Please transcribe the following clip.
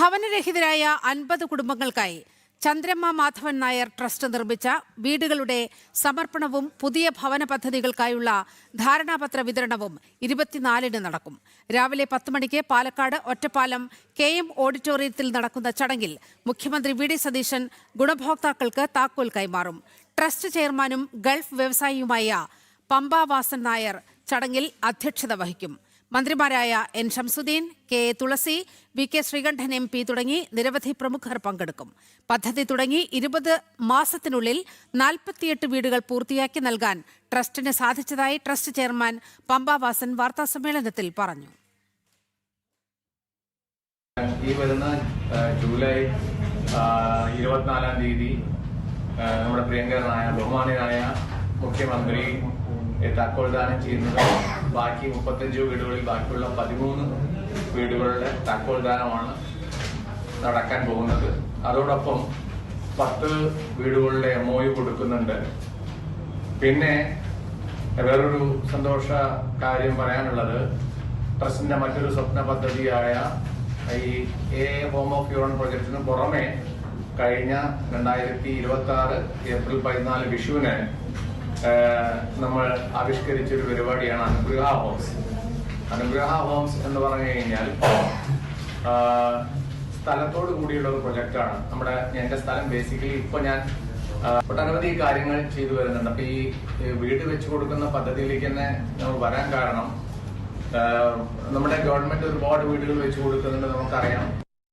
ഭവനരഹിതരായ 50 കുടുംബങ്ങൾക്കായി Chandramma Madhavan Nair trust നിർമ്മിച്ച വീടുകളുടെ സമർപ്പണവും പുതിയ ഭവന പദ്ധതികൾക്കായുള്ള ധാരണാപത്ര വിതരണവും 24-ന് നടക്കും. രാവിലെ 10 മണിക്ക് പാലക്കാട് ഒറ്റപ്പാലം KM ഓഡിറ്റോറിയത്തിൽ നടക്കുന്ന ചടങ്ങിൽ മുഖ്യമന്ത്രി വി ഡി സതീശൻ ഗുണഭോക്താക്കൾക്ക് താക്കോൽ കൈമാറും. ട്രസ്റ്റ് ചെയർമാനും ഗൾഫ് വ്യവസായിയുമായ പമ്പ വാസൻ നായർ ചടങ്ങിൽ അധ്യക്ഷത വഹിക്കും. മന്ത്രിമാരായ N ഷംസുദ്ദീൻ, K തുളസി, VK ശ്രീകണ്ഠൻ MP തുടങ്ങി നിരവധി പ്രമുഖർ പങ്കെടുക്കും. പദ്ധതി തുടങ്ങി 20 മാസത്തിനുള്ളിൽ 48 വീടുകൾ പൂർത്തിയാക്കി നൽകാൻ ട്രസ്റ്റിന് സാധിച്ചതായി ട്രസ്റ്റ് ചെയർമാൻ പമ്പ വാസൻ വാർത്താസമ്മേളനത്തിൽ പറഞ്ഞു. ഈ വരുന്ന ജൂലൈ 24-ാം തീയതി നമ്മുടെ പ്രിയങ്കരനായ ബഹുമാനീയനായ മുഖ്യമന്ത്രി താക്കോൽദാനം ചെയ്യുന്നത് ബാക്കി 35 വീടുകളിൽ ബാക്കിയുള്ള 13 വീടുകളുടെ താക്കോൽദാനമാണ് നടക്കാൻ പോകുന്നത്. അതോടൊപ്പം 10 വീടുകളുടെ MOU കൊടുക്കുന്നുണ്ട്. പിന്നെ വേറൊരു സന്തോഷ കാര്യം പറയാനുള്ളത്, ട്രസ്റ്റിന്റെ മറ്റൊരു സ്വപ്ന പദ്ധതിയായ ഈ ഹോം ഓഫ് യുവർ ഓൺ പ്രൊജക്ടിന് പുറമെ കഴിഞ്ഞ 2026 ഏപ്രിൽ 14 വിഷുവിന് നമ്മൾ ആവിഷ്കരിച്ചൊരു പരിപാടിയാണ് അനുഗ്രഹ ഹോംസ്. അനുഗ്രഹ ഹോംസ് എന്ന് പറഞ്ഞു കഴിഞ്ഞാൽ സ്ഥലത്തോട് കൂടിയുള്ള ഒരു പ്രൊജക്റ്റാണ്. എന്റെ സ്ഥലം ബേസിക്കലി ഇപ്പൊ ഞാൻ ഒട്ടനവധി കാര്യങ്ങൾ ചെയ്തു വരുന്നുണ്ട്. അപ്പൊ ഈ വീട് വെച്ചു കൊടുക്കുന്ന പദ്ധതിയിലേക്ക് തന്നെ നമ്മൾ വരാൻ കാരണം നമ്മുടെ ഗവൺമെന്റ് ഒരുപാട് വീടുകൾ വെച്ചു കൊടുക്കുന്നുണ്ട്, നമുക്കറിയാം.